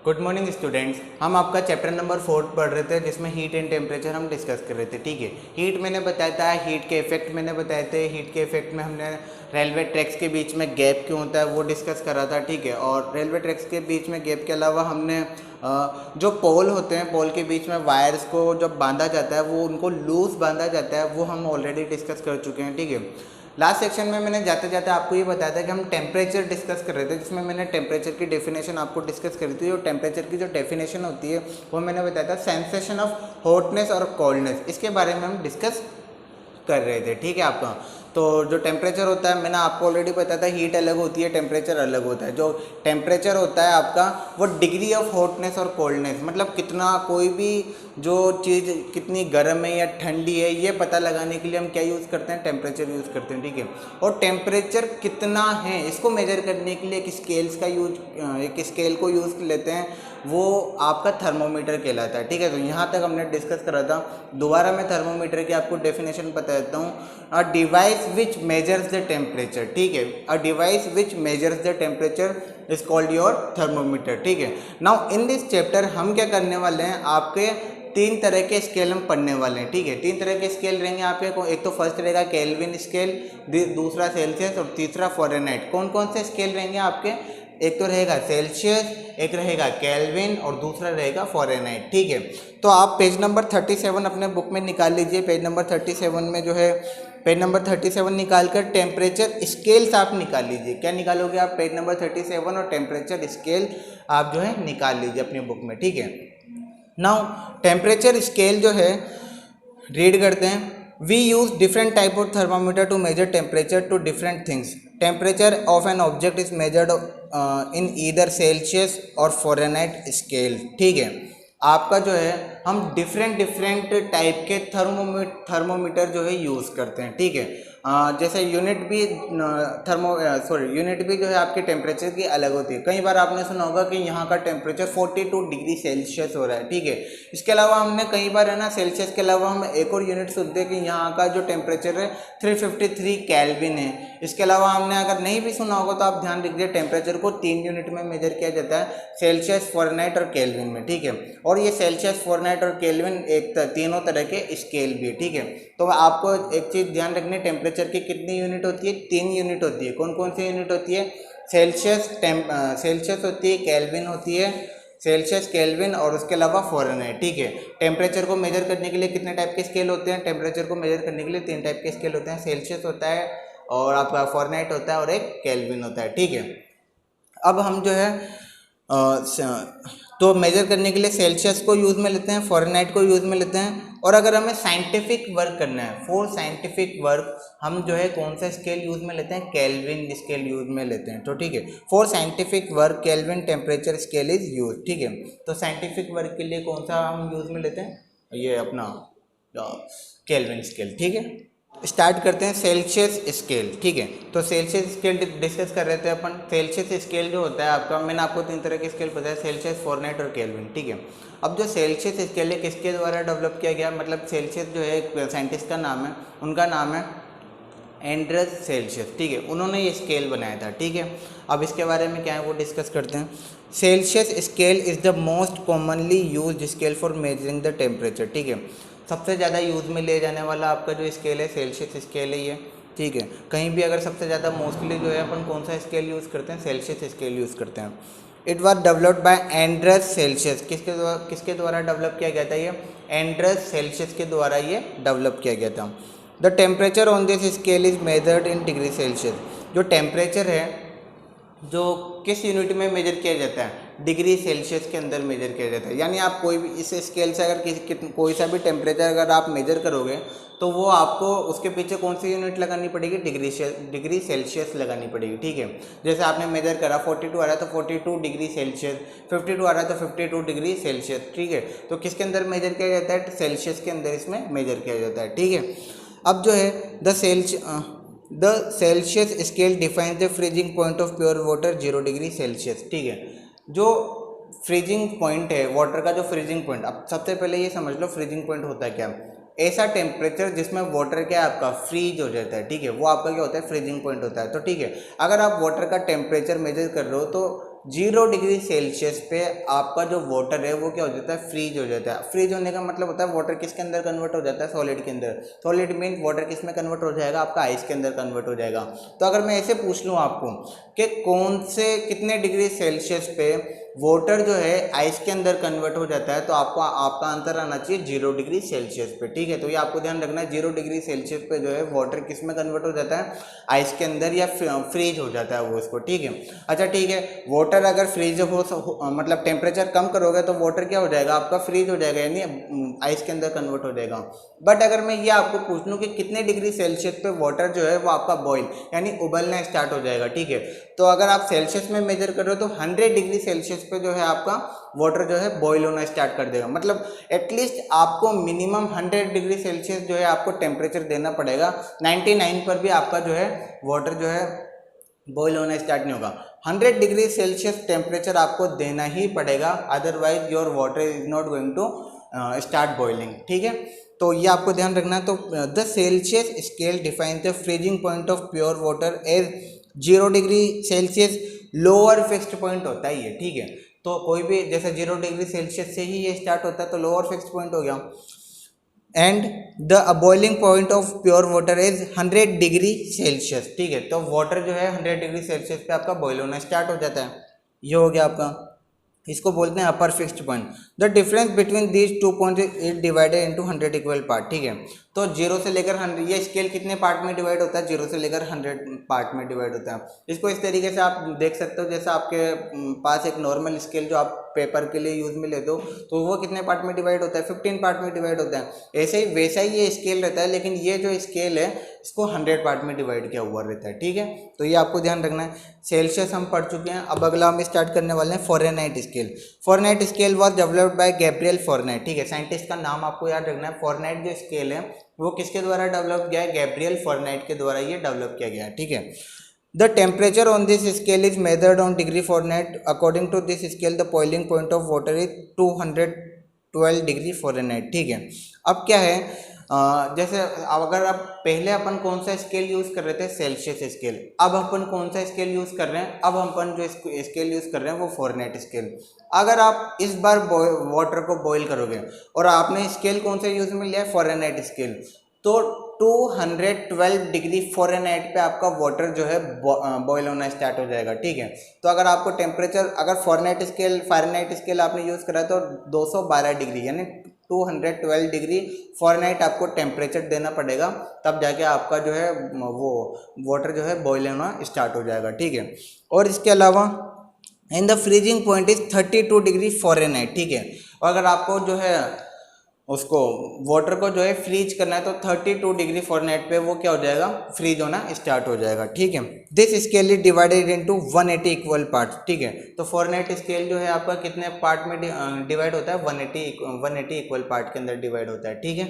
Good morning students. हम आपका chapter number 4 पढ़ रहे थे जिसमें हीट एंड टेम्परेचर हम डिस्कस कर रहे थे। ठीक है, हीट मैंने बताया था, हीट के इफेक्ट मैंने बताए थे। हीट के इफेक्ट में हमने रेलवे ट्रैक्स के बीच में गैप क्यों होता है वो डिस्कस करा था। ठीक है, और रेलवे ट्रैक्स के बीच में गैप के अलावा हमने जो पोल होते हैं, पोल के बीच में वायर्स को जब बांधा जाता है वो उनको लूज बांधा जाता है, वो हम ऑलरेडी डिस्कस कर चुके हैं। ठीक है, लास्ट सेक्शन में मैंने जाते जाते आपको ये बताया था कि हम टेम्परेचर डिस्कस कर रहे थे, जिसमें मैंने टेम्परेचर की डेफिनेशन आपको डिस्कस करी थी। और टेम्परेचर की जो डेफिनेशन होती है वो मैंने बताया था सेंसेशन ऑफ हॉटनेस और कोल्डनेस, इसके बारे में हम डिस्कस कर रहे थे। ठीक है, आपका तो जो टेम्परेचर होता है मैंने आपको ऑलरेडी बताया था, हीट अलग होती है, टेम्परेचर अलग होता है। जो टेम्परेचर होता है आपका वो डिग्री ऑफ हॉटनेस और कोल्डनेस, मतलब कितना कोई भी जो चीज़ कितनी गर्म है या ठंडी है ये पता लगाने के लिए हम क्या यूज़ करते हैं, टेम्परेचर यूज़ करते हैं। ठीक है, और टेम्परेचर कितना है इसको मेजर करने के लिए एक स्केल्स का एक स्केल को यूज़ लेते हैं, वो आपका थर्मोमीटर कहलाता है। ठीक है, तो यहाँ तक हमने डिस्कस करा था। दोबारा मैं थर्मोमीटर की आपको डेफिनेशन बता देता हूँ। A device which measures the temperature. ठीक है, a device which measures the temperature is called your thermometer. ठीक है, नाउ इन दिस चैप्टर हम क्या करने वाले हैं, आपके तीन तरह के स्केल हम पढ़ने वाले हैं। ठीक है, तीन तरह के स्केल रहेंगे आपके। एक तो फर्स्ट रहेगा केल्विन स्केल, दूसरा सेल्सियस और तीसरा फ़ारेनहाइट। कौन कौन से स्केल रहेंगे आपके? एक तो रहेगा सेल्सियस, एक रहेगा केल्विन और दूसरा रहेगा फ़ारेनहाइट। ठीक है, तो आप पेज नंबर 37 अपने बुक में निकाल लीजिए। पेज नंबर 37 में जो है, पेज नंबर 37 निकाल कर टेम्परेचर स्केल्स आप निकाल लीजिए। क्या निकालोगे आप? पेज नंबर 37 और टेम्परेचर स्केल आप जो है निकाल लीजिए अपनी बुक में। ठीक है, नाउ टेम्परेचर स्केल जो है रीड करते हैं। We use different type of thermometer to measure temperature to different things. Temperature of an object is measured in either Celsius और फ़ारेनहाइट स्केल। ठीक है, आपका जो है हम डिफरेंट टाइप के थर्मोमीटर जो है यूज़ करते हैं। ठीक है, जैसे यूनिट भी यूनिट भी जो है आपके टेम्परेचर की अलग होती है। कई बार आपने सुना होगा कि यहाँ का टेम्परेचर 42 डिग्री सेल्सियस हो रहा है। ठीक है, इसके अलावा हमने कई बार है ना, सेल्सियस के अलावा हम एक और यूनिट सुनते हैं कि यहाँ का जो टेम्परेचर है 353 केल्विन है। इसके अलावा हमने अगर नहीं भी सुना होगा तो आप ध्यान रखिए, टेम्परेचर को 3 यूनिट में मेजर किया जाता है, सेल्सियस, फ़ारेनहाइट और केल्विन में। ठीक है, और ये सेल्सियस, फ़ारेनहाइट और केल्विन तीनों तरह के स्केल भी है। ठीक है, तो आपको एक चीज़ ध्यान रखनी, टेम्परेचर की कितनी यूनिट होती है? 3 यूनिट होती है। कौन कौन सी यूनिट होती है? सेल्सियस होती है, केल्विन होती है, सेल्सियस, केल्विन और उसके अलावा फ़ारेनहाइट। ठीक है, टेम्परेचर को मेजर करने के लिए कितने टाइप के स्केल होते हैं? टेम्परेचर को मेजर करने के लिए 3 टाइप के स्केल होते हैं, सेल्सियस होता है और आपका फ़ारेनहाइट होता है और एक केल्विन होता है। ठीक है, अब हम जो है तो मेजर करने के लिए सेल्सियस को यूज़ में लेते हैं, फ़ारेनहाइट को यूज़ में लेते हैं। और अगर हमें साइंटिफिक वर्क करना है, फॉर साइंटिफिक वर्क हम जो है कौन सा स्केल यूज़ में लेते हैं? केल्विन स्केल यूज़ में लेते हैं। तो ठीक है, for scientific work kelvin temperature scale is use. ठीक है, तो साइंटिफिक वर्क के लिए कौन सा हम यूज़ में लेते हैं? ये अपना केल्विन स्केल। ठीक है, स्टार्ट करते हैं सेल्सियस स्केल। ठीक है, तो सेल्सियस स्केल डिस्कस कर रहे थे अपन। सेल्सियस स्केल जो होता है आपका, मैंने आपको 3 तरह के स्केल बताया, सेल्सियस, फ़ारेनहाइट और केल्विन। ठीक है, अब जो सेल्सियस स्केल है किसके द्वारा डेवलप किया गया? मतलब सेल्सियस जो है एक साइंटिस्ट का नाम है, उनका नाम है एंड्रस सेल्सियस। ठीक है, उन्होंने ये स्केल बनाया था। ठीक है, अब इसके बारे में क्या है वो डिस्कस करते हैं। Celsius scale is the most commonly used scale for measuring the temperature. ठीक है, सबसे ज़्यादा यूज़ में ले जाने वाला आपका जो स्केल है सेल्सियस स्केल है ये। ठीक है, कहीं भी अगर सबसे ज़्यादा मोस्टली जो है अपन कौन सा स्केल यूज़ करते हैं? सेल्सियस स्केल यूज़ करते हैं। It was developed by Anders Celsius. किसके द्वारा डेवलप किया गया था ये? एंड्रस सेल्सियस के द्वारा ये डेवलप किया गया था। The temperature on this scale is measured in degree Celsius. जो टेम्परेचर है जो किस यूनिट में मेजर किया जाता है? डिग्री सेल्सियस के अंदर मेजर किया जाता है। यानी आप कोई भी इस स्केल से अगर कोई सा भी टेम्परेचर अगर आप मेजर करोगे तो वो आपको उसके पीछे कौन सी यूनिट लगानी पड़ेगी? डिग्री सेल्सियस लगानी पड़ेगी। ठीक है, जैसे आपने मेजर करा 42 आ रहा है तो 42 डिग्री सेल्सियस, 52 आ रहा है तो 52 डिग्री सेल्सियस। ठीक है, तो किसके अंदर मेजर किया जाता है? सेल्सियस के अंदर इसमें मेजर किया जाता है। ठीक है, अब जो है the Celsius scale defines the freezing point of pure water 0 degree Celsius. ठीक है, जो फ्रीजिंग पॉइंट है वाटर का, जो फ्रीजिंग पॉइंट, अब सबसे पहले ये समझ लो फ्रीजिंग पॉइंट होता है क्या? ऐसा टेम्परेचर जिसमें वाटर क्या है आपका फ्रीज हो जाता है। ठीक है, वो आपका क्या होता है? फ्रीजिंग पॉइंट होता है। तो ठीक है, अगर आप वाटर का टेम्परेचर मेजर कर रहे हो तो 0 डिग्री सेल्सियस पे आपका जो वाटर है वो क्या हो जाता है, फ्रीज हो जाता है। फ्रीज होने का मतलब होता है वाटर किसके अंदर कन्वर्ट हो जाता है, सॉलिड के अंदर। सॉलिड मीन वाटर किस में कन्वर्ट हो जाएगा, आपका आइस के अंदर कन्वर्ट हो जाएगा। तो अगर मैं ऐसे पूछ लूँ आपको कि कौन से कितने डिग्री सेल्सियस पे वाटर जो है आइस के अंदर कन्वर्ट हो जाता है, तो आपको आपका आंसर आना चाहिए 0 डिग्री सेल्सियस पे। ठीक है, तो ये आपको ध्यान रखना है, 0 डिग्री सेल्सियस पे जो है वाटर किस में कन्वर्ट हो जाता है, आइस के अंदर, या फ्रीज हो जाता है वो इसको। ठीक है, अच्छा ठीक है, वाटर अगर फ्रीज मतलब टेम्परेचर कम करोगे तो वाटर क्या हो जाएगा, आपका फ्रीज हो जाएगा, यानी आइस के अंदर कन्वर्ट हो जाएगा। बट अगर मैं ये आपको पूछ लूँ कि कितने डिग्री सेल्सियस पे वाटर जो है वो आपका बॉईल यानी उबलना स्टार्ट हो जाएगा। ठीक है, तो अगर आप सेल्सियस में मेजर कर रहे हो तो 100 डिग्री सेल्सियस पे जो है आपका वाटर जो है बॉईल होना स्टार्ट कर देगा। मतलब एटलीस्ट आपको मिनिमम 100 डिग्री सेल्सियस जो है आपको टेम्परेचर देना पड़ेगा। 99 पर भी आपका जो है वाटर जो है बॉईल होना स्टार्ट नहीं होगा। 100 डिग्री सेल्सियस टेम्परेचर आपको देना ही पड़ेगा, otherwise your water is not going to start boiling. ठीक है, तो ये आपको ध्यान रखना है। तो the Celsius scale defines the freezing point of pure water as 0 degree Celsius lower fixed point होता है ये। ठीक है, तो कोई भी जैसे 0 डिग्री सेल्सियस से ही ये स्टार्ट होता है तो लोअर फिक्स्ड पॉइंट हो गया। And the boiling point of pure water is 100 degree Celsius. ठीक है, तो वाटर जो है 100 डिग्री सेल्सियस पे आपका बॉईल होना स्टार्ट हो जाता है। ये हो गया आपका, इसको बोलते हैं upper fixed point. The difference between these 2 point is divided into 100 equal part. ठीक है, तो 0 से लेकर 100, ये स्केल कितने पार्ट में डिवाइड होता है, 0 से लेकर 100 पार्ट में डिवाइड होता है। इसको इस तरीके से आप देख सकते हो, जैसे आपके पास एक नॉर्मल स्केल जो आप पेपर के लिए यूज में लेते हो, तो वो कितने पार्ट में डिवाइड होता है, 15 पार्ट में डिवाइड होता है। ऐसे ही वैसा ही ये स्केल रहता है, लेकिन ये जो स्केल है इसको 100 पार्ट में डिवाइड किया हुआ रहता है। ठीक है, तो ये आपको ध्यान रखना है। सेल्सियस हम पढ़ चुके हैं, अब अगला हम स्टार्ट करने वाले हैं Fahrenheit scale. Fahrenheit scale was developed bye Gabriel Fahrenheit. ठीक है, साइंटिस्ट का नाम आपको याद रखना है। फ़ारेनहाइट जो स्केल है वो किसके द्वारा डेवलप किया है, गैब्रियल फ़ारेनहाइट के द्वारा ये डेवलप किया गया है। ठीक है, the temperature on this scale is measured on degree Fahrenheit. According to this scale, the boiling point of water is 212 degree Fahrenheit. ठीक है, अब क्या है, जैसे अगर आप पहले अपन कौन सा स्केल यूज़ कर रहे थे, सेल्सियस स्केल। अब अपन कौन सा स्केल यूज़ कर रहे हैं, अब अपन जो स्केल यूज़ कर रहे हैं वो फ़ारेनहाइट स्केल। अगर आप इस बार वाटर को बॉईल करोगे और आपने स्केल कौन सा यूज़ में लिया है, फ़ारेनहाइट स्केल, तो 212 डिग्री फ़ारेनहाइट पे आपका वाटर जो है बॉईल होना स्टार्ट हो जाएगा। ठीक है, तो अगर आपको टेम्परेचर, अगर फ़ारेनहाइट स्केल आपने यूज़ करा तो 212 डिग्री यानी 212 डिग्री फ़ारेनहाइट आपको टेम्परेचर देना पड़ेगा, तब जाके आपका जो है वो वाटर जो है बॉईल होना स्टार्ट हो जाएगा। ठीक है, और इसके अलावा and the freezing point is 32 degree Fahrenheit. ठीक है, और अगर आपको जो है उसको वाटर को जो है फ्रीज करना है तो 32 डिग्री फ़ारेनहाइट पे वो क्या हो जाएगा, फ्रीज होना स्टार्ट हो जाएगा। ठीक है, this scale is divided into 180 equal part. ठीक है, तो फ़ारेनहाइट स्केल जो है आपका कितने पार्ट में डिवाइड होता है, 180 इक्वल पार्ट के अंदर डिवाइड होता है। ठीक है।